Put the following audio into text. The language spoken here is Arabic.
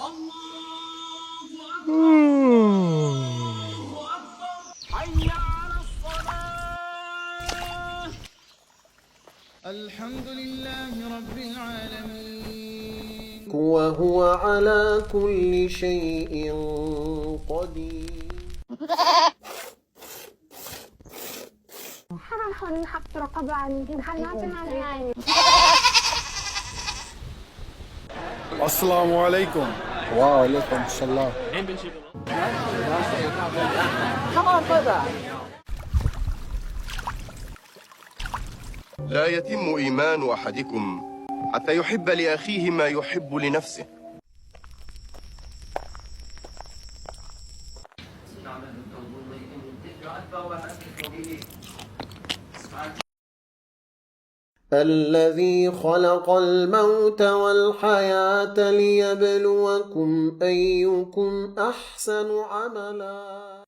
حي على الصلاة. الحمد لله رب العالمين وهو على كل شيء قدير ถ้าบางคนขับรถกระบะถึงขั้นน่าจะมาไง السلام عليكم. وعليكم السلام. لا يتم إيمان أحدكم حتى يحب لأخيه ما يحب لنفسه. الذي خلق الموت والحياة ليبلوكم أيكم أحسن عملا